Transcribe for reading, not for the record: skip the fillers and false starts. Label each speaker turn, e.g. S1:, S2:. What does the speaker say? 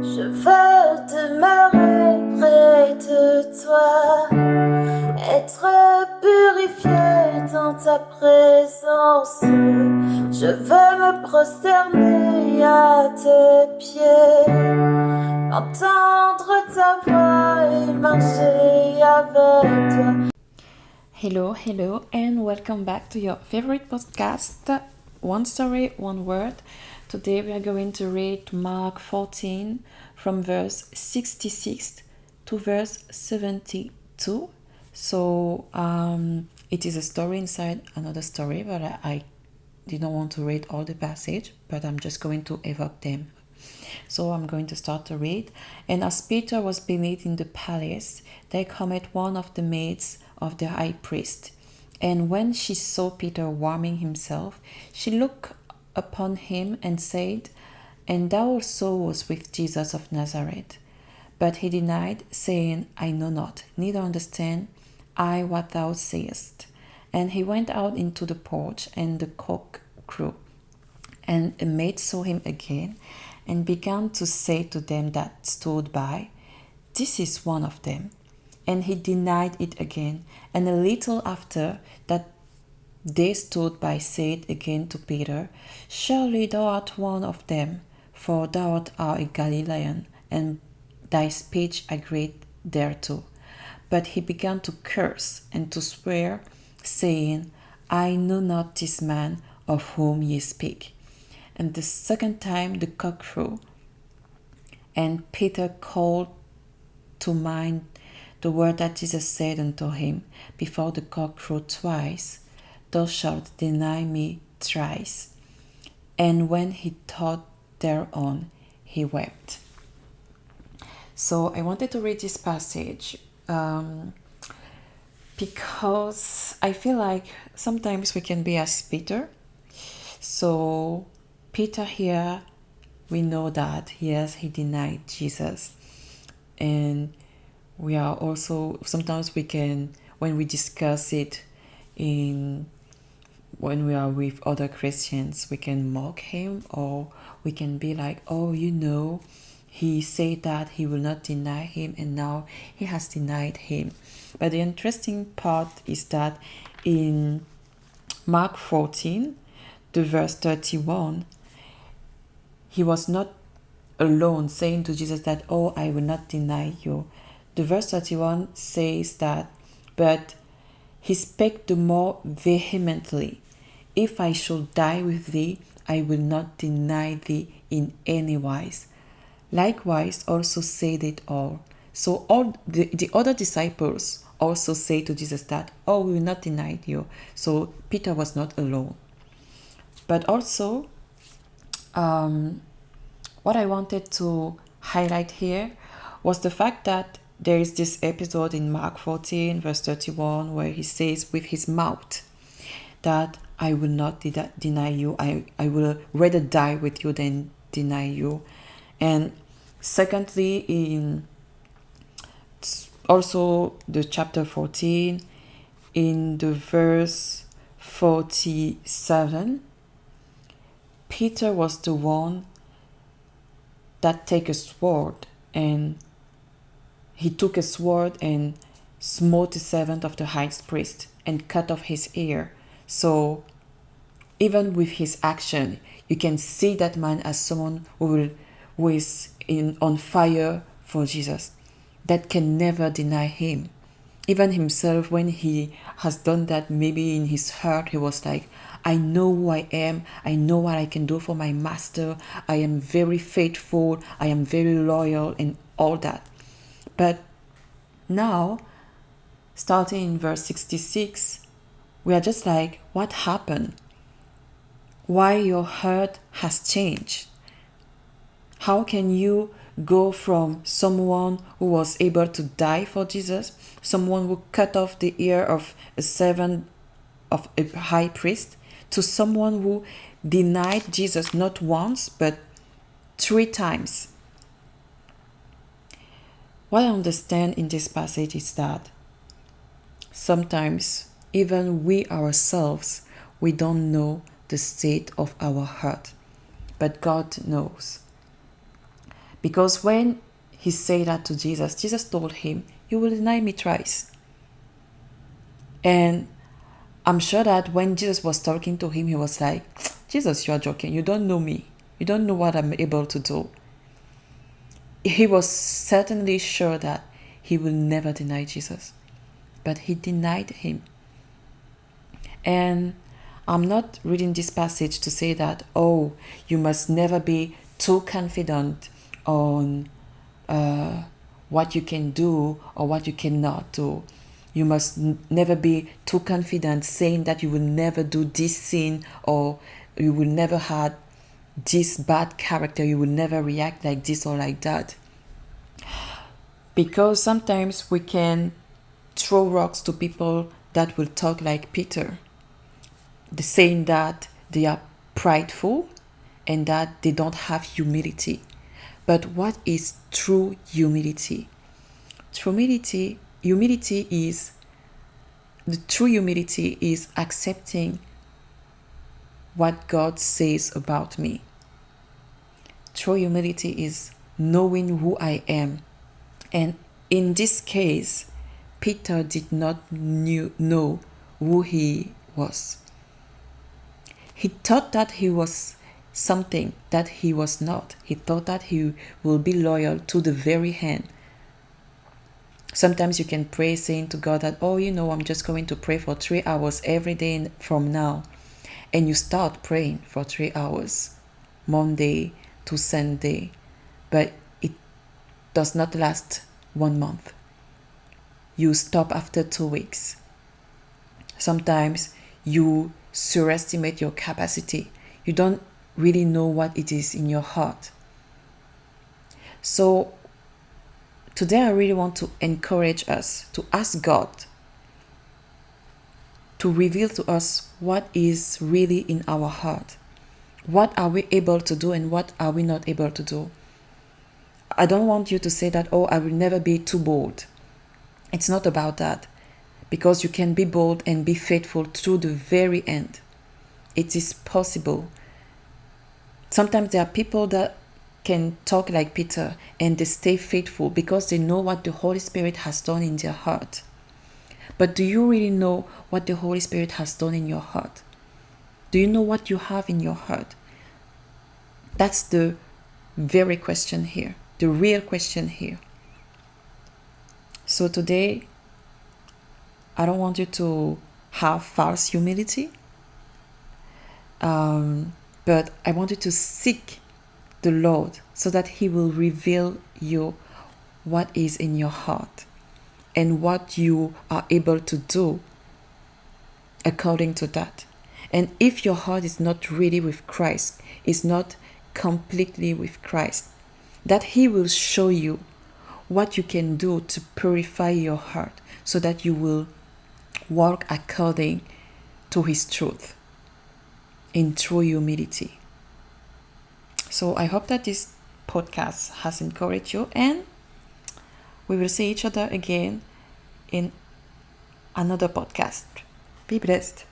S1: Je veux demeurer près de toi, être purifié dans ta présence. Je veux me prosterner à tes pieds, entendre ta voix et marcher avec toi.
S2: Hello, and welcome back to your favorite podcast, One Story, One Word. Today we are going to read Mark 14 from verse 66 to verse 72. So it is a story inside another story, but I did not want to read all the passage, but I'm just going to evoke them. So I'm going to start to read. And as Peter was beneath in the palace, there cometh one of the maids of the high priest. And when she saw Peter warming himself, she looked upon him and said, And thou also wast with Jesus of Nazareth. But he denied, saying, I know not, neither understand I what thou sayest. And he went out into the porch, and the cock crew. And a maid saw him again, and began to say to them that stood by, This is one of them. And he denied it again. And a little after that they stood by said again to Peter, Surely thou art one of them, for thou art a Galilean, and thy speech agreed thereto. But he began to curse and to swear, saying, I know not this man of whom ye speak. And the second time the cock crew, and Peter called to mind the word that Jesus said unto him before the cock crew twice, Thou shalt deny me thrice. And when he thought thereon, he wept. So I wanted to read this passage because I feel like sometimes we can be as Peter. So Peter here, we know that, yes, he denied Jesus. And we are also, sometimes we can, when we discuss it when we are with other Christians, we can mock him, or we can be like, oh, he said that he will not deny him, and now he has denied him. But the interesting part is that in Mark 14, the verse 31, he was not alone saying to Jesus that, oh, I will not deny you. The verse 31 says that, but he spake the more vehemently, If I should die with thee, I will not deny thee in any wise. Likewise also said it all. So all the other disciples also say to Jesus that, oh, we will not deny you. So Peter was not alone. But also, what I wanted to highlight here was the fact that there is this episode in Mark 14, verse 31, where he says with his mouth that I will not deny you. I will rather die with you than deny you. And secondly, in also the chapter 14, in the verse 47, Peter was the one that take a sword, and he took a sword and smote the servant of the high priest and cut off his ear. So even with his action, you can see that man as someone who is on fire for Jesus, that can never deny him. Even himself, when he has done that, maybe in his heart he was like, I know who I am, I know what I can do for my master, I am very faithful, I am very loyal, and all that. But now, starting in verse 66, we are just like, what happened? Why your heart has changed? How can you go from someone who was able to die for Jesus, someone who cut off the ear of a servant of a high priest, to someone who denied Jesus not once but 3 times? What I understand in this passage is that sometimes even we ourselves, we don't know the state of our heart, but God knows. Because when he said that to Jesus, Jesus told him, "You will deny me thrice." And I'm sure that when Jesus was talking to him, he was like, "Jesus, you are joking. You don't know me. You don't know what I'm able to do." He was certainly sure that he will never deny Jesus, but he denied him. And I'm not reading this passage to say that, oh, you must never be too confident on what you can do or what you cannot do. You must never be too confident saying that you will never do this sin, or you will never have this bad character, you will never react like this or like that. Because sometimes we can throw rocks to people that will talk like Peter, saying that they are prideful and that they don't have humility. But what is true humility? Humility is, the true humility is accepting what God says about me. True humility is knowing who I am. And in this case, Peter did not know who he was. He thought that he was something that he was not. He thought that he will be loyal to the very end. Sometimes you can pray saying to God that, oh, I'm just going to pray for 3 hours every day from now. And you start praying for 3 hours, Monday to Sunday, but it does not last 1 month. You stop after 2 weeks. Sometimes you underestimate your capacity. You don't really know what it is in your heart. So today I really want to encourage us to ask God to reveal to us what is really in our heart. What are we able to do and what are we not able to do? I don't want you to say that, oh, I will never be too bold. It's not about that. Because you can be bold and be faithful to the very end. It is possible. Sometimes there are people that can talk like Peter and they stay faithful because they know what the Holy Spirit has done in their heart. But do you really know what the Holy Spirit has done in your heart? Do you know what you have in your heart? That's the very question here, the real question here. So today, I don't want you to have false humility, but I want you to seek the Lord so that He will reveal you what is in your heart and what you are able to do according to that. And if your heart is not really with Christ, is not completely with Christ, that He will show you what you can do to purify your heart so that you will walk according to His truth in true humility. So I hope that this podcast has encouraged you, and we will see each other again in another podcast. Be blessed.